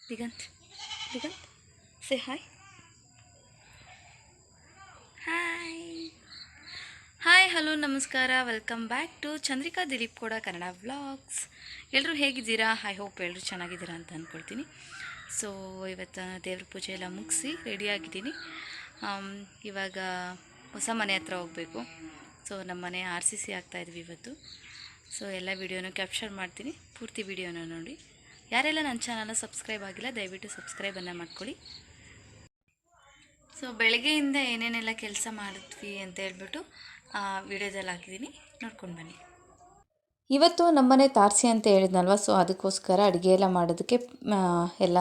Diganth Diganth say hi. Hi hi hello ನಮಸ್ಕಾರ, welcome back to Chandrika Dilip ಕೂಡ Kannada vlogs. ಎಲ್ಲರೂ ಹೇಗಿದ್ದೀರಾ? ಐ ಹೋಪ್ ಎಲ್ಲರೂ ಚೆನ್ನಾಗಿದ್ದೀರಾ ಅಂತ ಅಂದ್ಕೊಳ್ತೀನಿ. ಸೊ ಇವತ್ತು ದೇವ್ರ ಪೂಜೆ ಎಲ್ಲ ಮುಗಿಸಿ ರೆಡಿಯಾಗಿದ್ದೀನಿ. ಇವಾಗ ಹೊಸ ಮನೆ ಹತ್ರ ಹೋಗಬೇಕು. ಸೊ ನಮ್ಮ ಮನೆ RCC ಆಗ್ತಾಯಿದ್ವಿ ಇವತ್ತು. ಸೊ ಎಲ್ಲ ವೀಡಿಯೋನ ಕ್ಯಾಪ್ಚರ್ ಮಾಡ್ತೀನಿ, ಪೂರ್ತಿ ವೀಡಿಯೋನ ನೋಡಿ. ಯಾರೆಲ್ಲ ನನ್ನ ಚಾನಲ್ನ ಸಬ್ಸ್ಕ್ರೈಬ್ ಆಗಿಲ್ಲ ದಯವಿಟ್ಟು ಸಬ್ಸ್ಕ್ರೈಬನ್ನು ಮಾಡ್ಕೊಳ್ಳಿ. ಸೊ ಬೆಳಗ್ಗೆಯಿಂದ ಏನೇನೆಲ್ಲ ಕೆಲಸ ಮಾಡಿದ್ವಿ ಅಂತ ಹೇಳ್ಬಿಟ್ಟು ವಿಡಿಯೋದಲ್ಲಿ ಹಾಕಿದ್ದೀನಿ, ನೋಡ್ಕೊಂಡು ಬನ್ನಿ. ಇವತ್ತು ನಮ್ಮನೆ ತಾರಸಿ ಅಂತ ಹೇಳಿದ್ನಲ್ವ, ಸೊ ಅದಕ್ಕೋಸ್ಕರ ಅಡುಗೆ ಎಲ್ಲ ಮಾಡೋದಕ್ಕೆ ಎಲ್ಲ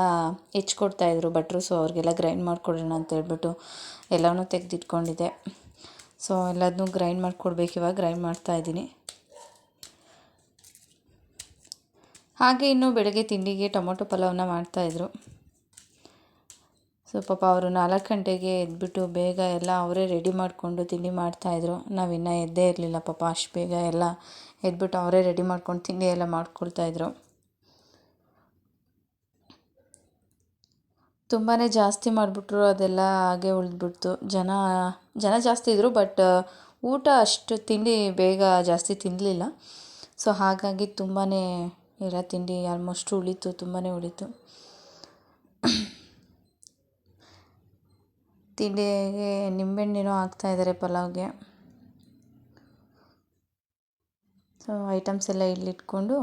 ಹೆಚ್ಕೊಡ್ತಾಯಿದ್ರು ಭಟ್ರು. ಸೊ ಅವ್ರಿಗೆಲ್ಲ ಗ್ರೈಂಡ್ ಮಾಡಿಕೊಡೋಣ ಅಂತ ಹೇಳ್ಬಿಟ್ಟು ಎಲ್ಲವನ್ನೂ ತೆಗೆದಿಟ್ಕೊಂಡಿದ್ದೆ. ಸೊ ಎಲ್ಲದನ್ನೂ ಗ್ರೈಂಡ್ ಮಾಡಿಕೊಡ್ಬೇಕು. ಇವಾಗ ಗ್ರೈಂಡ್ ಮಾಡ್ತಾಯಿದ್ದೀನಿ. ಹಾಗೆ ಇನ್ನು ಬೆಳಗ್ಗೆ ತಿಂಡಿಗೆ ಟೊಮೊಟೊ ಪಲಾವನ್ನ ಮಾಡ್ತಾಯಿದ್ರು. ಸೊ ಪಾಪ ಅವರು 4 ಗಂಟೆಗೆ ಎದ್ಬಿಟ್ಟು ಬೇಗ ಎಲ್ಲ ಅವರೇ ರೆಡಿ ಮಾಡಿಕೊಂಡು ತಿಂಡಿ ಮಾಡ್ತಾಯಿದ್ರು. ನಾವಿನ್ನೂ ಎದ್ದೇ ಇರಲಿಲ್ಲ ಪಾಪ. ಅಷ್ಟು ಬೇಗ ಎಲ್ಲ ಎದ್ಬಿಟ್ಟು ಅವರೇ ರೆಡಿ ಮಾಡ್ಕೊಂಡು ತಿಂಡಿ ಎಲ್ಲ ಮಾಡ್ಕೊಳ್ತಾಯಿದ್ರು. ತುಂಬಾ ಜಾಸ್ತಿ ಮಾಡಿಬಿಟ್ರು, ಅದೆಲ್ಲ ಹಾಗೆ ಉಳಿದ್ಬಿಡ್ತು. ಜನ ಜಾಸ್ತಿ ಇದ್ದರು, ಬಟ್ ಊಟ ಅಷ್ಟು ತಿಂಡಿ ಬೇಗ ಜಾಸ್ತಿ ತಿನ್ನಲಿಲ್ಲ. ಸೊ ಹಾಗಾಗಿ ತುಂಬಾ ಎಲ್ಲ ತಿಂಡಿ ಆಲ್ಮೋಸ್ಟ್ ಉಳೀತು, ತುಂಬಾ ಉಳೀತು. ತಿಂಡಿಗೆ ನಿಂಬೆಹಣ್ಣಿನೂ ಹಾಕ್ತಾಯಿದ್ದಾರೆ ಪಲಾವ್ಗೆ. ಸೊ ಐಟಮ್ಸ್ ಎಲ್ಲ ಇಲ್ಲಿಟ್ಕೊಂಡು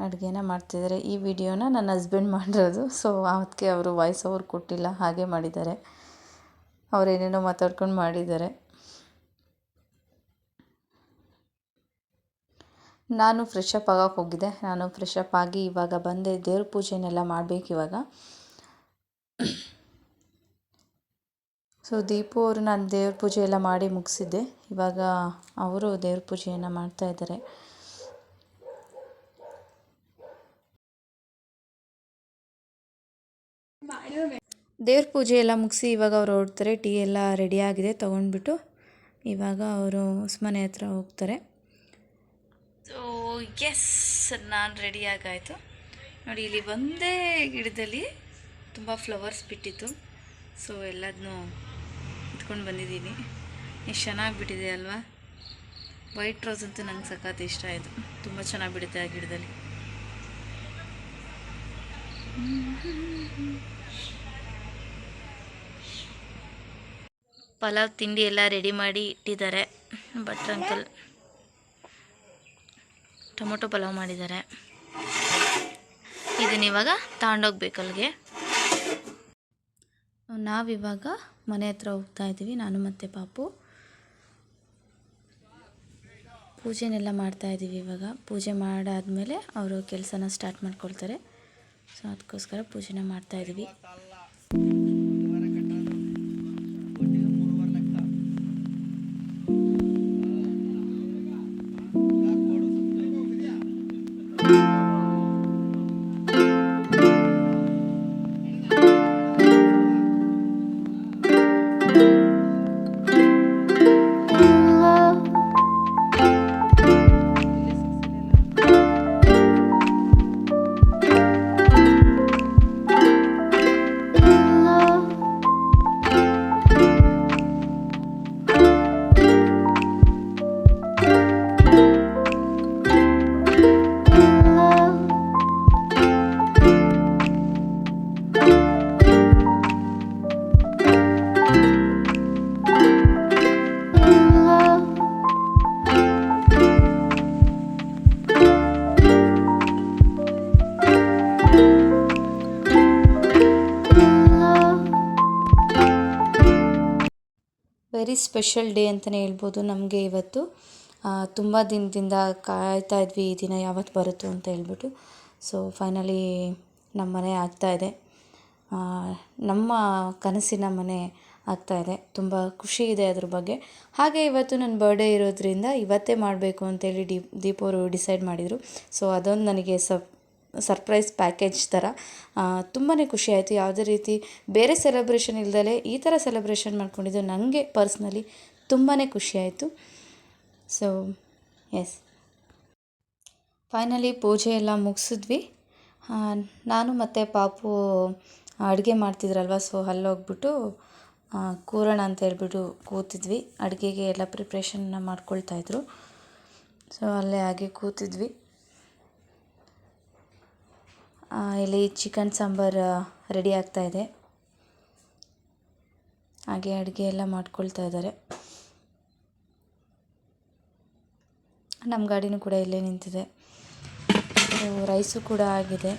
ಅಡುಗೆನ ಮಾಡ್ತಿದ್ದಾರೆ. ಈ ವಿಡಿಯೋನ ನನ್ನ ಹಸ್ಬೆಂಡ್ ಮಾಡಿರೋದು. ಸೊ ಅದಕ್ಕೆ ಅವರು ವಾಯ್ಸ್ ಓವರ್ ಕೊಟ್ಟಿಲ್ಲ, ಹಾಗೆ ಮಾಡಿದ್ದಾರೆ. ಅವರೇನೇನೋ ಮಾತಾಡ್ಕೊಂಡು ಮಾಡಿದ್ದಾರೆ. ನಾನು ಫ್ರೆಶ್ ಅಪ್ ಆಗೋಕ್ಕೆ ಹೋಗಿದ್ದೆ. ನಾನು ಫ್ರೆಶ್ ಅಪ್ ಆಗಿ ಇವಾಗ ಬಂದೆ. ದೇವ್ರ ಪೂಜೆನೆಲ್ಲ ಮಾಡಬೇಕು ಇವಾಗ. ಸೊ ದೀಪು ಅವರು ನಾನು ದೇವ್ರ ಪೂಜೆ ಎಲ್ಲ ಮಾಡಿ ಮುಗಿಸಿದ್ದೆ. ಇವಾಗ ಅವರು ದೇವ್ರ ಪೂಜೆಯನ್ನು ಮಾಡ್ತಾಯಿದ್ದಾರೆ. ದೇವ್ರ ಪೂಜೆ ಎಲ್ಲ ಮುಗಿಸಿ ಇವಾಗ ಅವರು ಹೊರಡ್ತಾರೆ. ಟೀ ಎಲ್ಲ ರೆಡಿಯಾಗಿದೆ, ತೊಗೊಂಡ್ಬಿಟ್ಟು ಇವಾಗ ಅವರು ಮನೆ ಹತ್ರ ಹೋಗ್ತಾರೆ. ಸೊ ಎಸ್, ನಾನು ರೆಡಿಯಾಗಾಯಿತು. ನೋಡಿ, ಇಲ್ಲಿ ಒಂದೇ ಗಿಡದಲ್ಲಿ ತುಂಬ ಫ್ಲವರ್ಸ್ ಬಿಟ್ಟಿತ್ತು. ಸೊ ಎಲ್ಲದನ್ನೂ ಇಟ್ಕೊಂಡು ಬಂದಿದ್ದೀನಿ. ಎಷ್ಟು ಚೆನ್ನಾಗಿ ಬಿಟ್ಟಿದೆ ಅಲ್ವಾ? ವೈಟ್ ರೋಸ್ ಅಂತೂ ನಂಗೆ ಸಖತ್ ಇಷ್ಟ ಆಯಿತು. ತುಂಬ ಚೆನ್ನಾಗಿ ಬಿಡುತ್ತೆ ಆ ಗಿಡದಲ್ಲಿ. ಪಲಾವ್ ತಿಂಡಿ ಎಲ್ಲ ರೆಡಿ ಮಾಡಿ ಇಟ್ಟಿದ್ದಾರೆ ಭಟ್ರು ಅಂಕಲ್. ಟೊಮೊಟೊ ಪಲಾವ್ ಮಾಡಿದ್ದಾರೆ. ಇದನ್ನಿವಾಗ ತಗೊಂಡೋಗ್ಬೇಕು ಅಲ್ಲಿಗೆ. ನಾವಿವಾಗ ಮನೆ ಹತ್ರ ಹೋಗ್ತಾ ಇದ್ದೀವಿ, ನಾನು ಮತ್ತು ಪಾಪು. ಪೂಜೆನೆಲ್ಲ ಮಾಡ್ತಾಯಿದ್ದೀವಿ. ಇವಾಗ ಪೂಜೆ ಮಾಡಾದಮೇಲೆ ಅವರು ಕೆಲಸನ ಸ್ಟಾರ್ಟ್ ಮಾಡ್ಕೊಳ್ತಾರೆ. ಸೊ ಅದಕ್ಕೋಸ್ಕರ ಪೂಜೆನ ಮಾಡ್ತಾಯಿದ್ದೀವಿ. ವೆರಿ ಸ್ಪೆಷಲ್ ಡೇ ಅಂತಲೇ ಹೇಳ್ಬೋದು ನಮಗೆ ಇವತ್ತು. ತುಂಬ ದಿನದಿಂದ ಕಾಯ್ತಾ ಇದ್ವಿ ಈ ದಿನ ಯಾವತ್ತು ಬರುತ್ತೋ ಅಂತ ಹೇಳ್ಬಿಟ್ಟು. ಸೊ ಫೈನಲಿ ನಮ್ಮ ಮನೆ ಆಗ್ತಾಯಿದೆ, ನಮ್ಮ ಕನಸಿನ ಮನೆ ಆಗ್ತಾಯಿದೆ. ತುಂಬ ಖುಷಿ ಇದೆ ಅದ್ರ ಬಗ್ಗೆ. ಹಾಗೆ ಇವತ್ತು ನನ್ನ ಬರ್ಡೇ ಇರೋದ್ರಿಂದ ಇವತ್ತೇ ಮಾಡಬೇಕು ಅಂತೇಳಿ ದೀಪ್ ಅವರು ಡಿಸೈಡ್ ಮಾಡಿದರು. ಸೊ ಅದೊಂದು ನನಗೆ ಸರ್ಪ್ರೈಸ್ ಪ್ಯಾಕೇಜ್ ಥರ ತುಂಬಾ ಖುಷಿ ಆಯಿತು. ಯಾವುದೇ ರೀತಿ ಬೇರೆ ಸೆಲೆಬ್ರೇಷನ್ ಇಲ್ದಲೇ ಈ ಥರ ಸೆಲೆಬ್ರೇಷನ್ ಮಾಡ್ಕೊಂಡಿದ್ದು ನನಗೆ ಪರ್ಸ್ನಲಿ ತುಂಬಾ ಖುಷಿಯಾಯಿತು. ಸೊ ಎಸ್, ಫೈನಲಿ ಪೂಜೆ ಎಲ್ಲ ಮುಗಿಸಿದ್ವಿ. ನಾನು ಮತ್ತು ಪಾಪು ಅಡುಗೆ ಮಾಡ್ತಿದ್ರಲ್ವ, ಸೊ ಅಲ್ಲೋಗ್ಬಿಟ್ಟು ಕೂರೋಣ ಅಂತ ಹೇಳ್ಬಿಟ್ಟು ಕೂತಿದ್ವಿ. ಅಡುಗೆಗೆ ಎಲ್ಲ ಪ್ರಿಪ್ರೇಷನ್ನ ಮಾಡ್ಕೊಳ್ತಾಯಿದ್ರು. ಸೊ ಅಲ್ಲೇ ಹಾಗೆ ಕೂತಿದ್ವಿ. ಇಲ್ಲಿ ಚಿಕನ್ ಸಾಂಬಾರು ರೆಡಿ ಆಗ್ತಾಯಿದೆ. ಹಾಗೆ ಅಡುಗೆ ಎಲ್ಲ ಮಾಡ್ಕೊಳ್ತಾ ಇದ್ದಾರೆ. ನಮ್ಮ ಗಾಡಿನೂ ಕೂಡ ಇಲ್ಲೇ ನಿಂತಿದೆ. ರೈಸು ಕೂಡ ಆಗಿದೆ.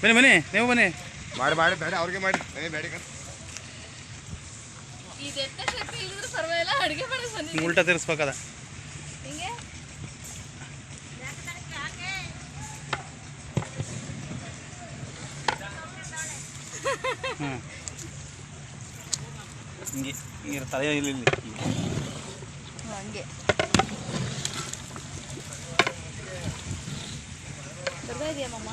ಬನ್ನಿ ಬನ್ನಿ, ನೀವು ಬನ್ನಿ. ಮಾಡಿ ಮಾಡಿ ಬೇಡ ಅವ್ರಿಗೆ ಮಾಡಿ ಬೇಡ ಉಲ್ಟಾ ತಿರ್ಸ್ಬೇಕದ. ಹ್ಞೂ ಹಿಂಗೆ ಹಿಂಗೆ ತಲೆ ಇಲ್ಲಿ ಹಂಗೆ ಇದೆಯಮ್ಮ.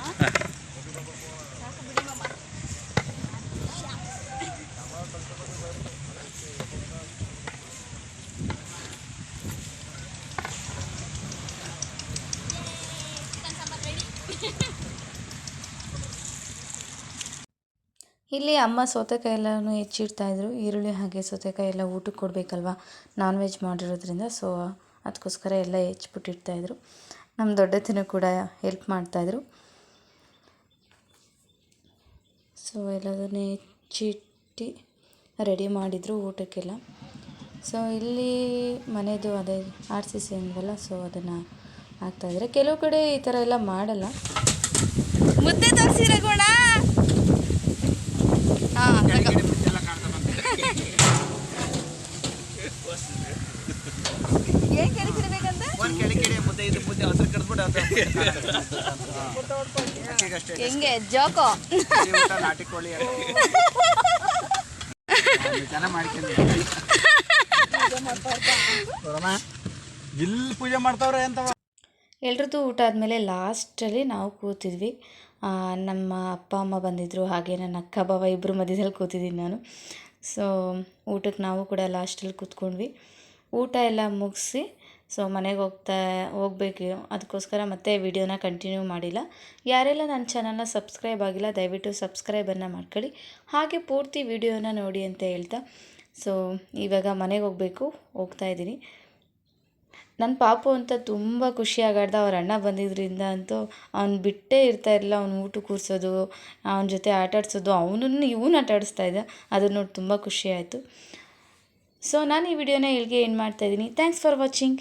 ಇಲ್ಲಿ ಅಮ್ಮ ಸೌತೆಕಾಯಿ ಎಲ್ಲನೂ ಹೆಚ್ಚಿಡ್ತಾಯಿದ್ರು. ಈರುಳ್ಳಿ ಹಾಗೆ ಸೌತೆಕಾಯಿ ಎಲ್ಲ ಊಟಕ್ಕೆ ಕೊಡಬೇಕಲ್ವ, ನಾನ್ ವೆಜ್ ಮಾಡಿರೋದ್ರಿಂದ. ಸೊ ಅದಕ್ಕೋಸ್ಕರ ಎಲ್ಲ ಹೆಚ್ಚಿಬಿಟ್ಟಿರ್ತಾಯಿದ್ರು. ನಮ್ಮ ದೊಡ್ಡತಿನೂ ಕೂಡ ಹೆಲ್ಪ್ ಮಾಡ್ತಾಯಿದ್ರು. ಸೊ ಎಲ್ಲದನ್ನೇ ಹೆಚ್ಚಿಟ್ಟು ರೆಡಿ ಮಾಡಿದರು ಊಟಕ್ಕೆಲ್ಲ. ಸೊ ಇಲ್ಲಿ ಮನೆಯದು ಅದೇ RCC ಅಂದ್ವಲ್ಲ, ಸೊ ಅದನ್ನು ಹಾಕ್ತಾಯಿದ್ದಾರೆ. ಕೆಲವು ಕಡೆ ಈ ಥರ ಎಲ್ಲ ಮಾಡಲ್ಲ. ಮುದ್ದೆ ತೋರಿಸಿರಗೋಣ. ಹೆಂಗೆ ಜೋಕೋ ನಾಟಿ ಕೋಳಿ ಇಲ್ಲಿ ಪೂಜೆ ಮಾಡ್ತಾವ್ರೆ ಅಂತ. ಎಲ್ರದ್ದು ಊಟ ಆದಮೇಲೆ ಲಾಸ್ಟಲ್ಲಿ ನಾವು ಕೂತಿದ್ವಿ. ನಮ್ಮ ಅಪ್ಪ ಅಮ್ಮ ಬಂದಿದ್ದರು, ಹಾಗೆ ನನ್ನ ಅಕ್ಕ ಬಾವ ಇಬ್ಬರು ಮಧ್ಯದಲ್ಲಿ ಕೂತಿದ್ದೀನಿ ನಾನು. ಸೊ ಊಟಕ್ಕೆ ನಾವು ಕೂಡ ಲಾಸ್ಟಲ್ಲಿ ಕೂತ್ಕೊಂಡ್ವಿ. ಊಟ ಎಲ್ಲ ಮುಗಿಸಿ ಸೊ ಮನೆಗೆ ಹೋಗಬೇಕು. ಅದಕ್ಕೋಸ್ಕರ ಮತ್ತೆ ವಿಡಿಯೋನ ಕಂಟಿನ್ಯೂ ಮಾಡಿಲ್ಲ. ಯಾರೆಲ್ಲ ನನ್ನ ಚಾನಲ್ನ ಸಬ್ಸ್ಕ್ರೈಬ್ ಆಗಿಲ್ಲ, ದಯವಿಟ್ಟು ಸಬ್ಸ್ಕ್ರೈಬನ್ನು ಮಾಡ್ಕೊಳ್ಳಿ. ಹಾಗೆ ಪೂರ್ತಿ ವಿಡಿಯೋನ ನೋಡಿ ಅಂತ ಹೇಳ್ತಾ ಸೊ ಇವಾಗ ಮನೆಗೆ ಹೋಗ್ತಾಯಿದ್ದೀನಿ. ನನ್ನ ಪಾಪು ಅಂತ ತುಂಬ ಖುಷಿಯಾಗಾಡ್ದ. ಅವ್ರ ಅಣ್ಣ ಬಂದಿದ್ದರಿಂದ ಅಂತೂ ಅವ್ನು ಬಿಟ್ಟೇ ಇರ್ತಾಯಿರಲಿಲ್ಲ. ಅವ್ನು ಊಟ ಕೂರಿಸೋದು, ಅವನ ಜೊತೆ ಆಟಾಡ್ಸೋದು, ಅವನನ್ನು ಇವನು ಆಟಾಡಿಸ್ತಾ ಇದ್ದ. ಅದನ್ನು ನೋಡಿ ತುಂಬ ಖುಷಿ ಆಯಿತು. ಸೊ ನಾನು ಈ ವಿಡಿಯೋನ ಇಲ್ಲಿಗೆ ಎಂಡ್ ಮಾಡ್ತಾಯಿದ್ದೀನಿ. Thanks for watching.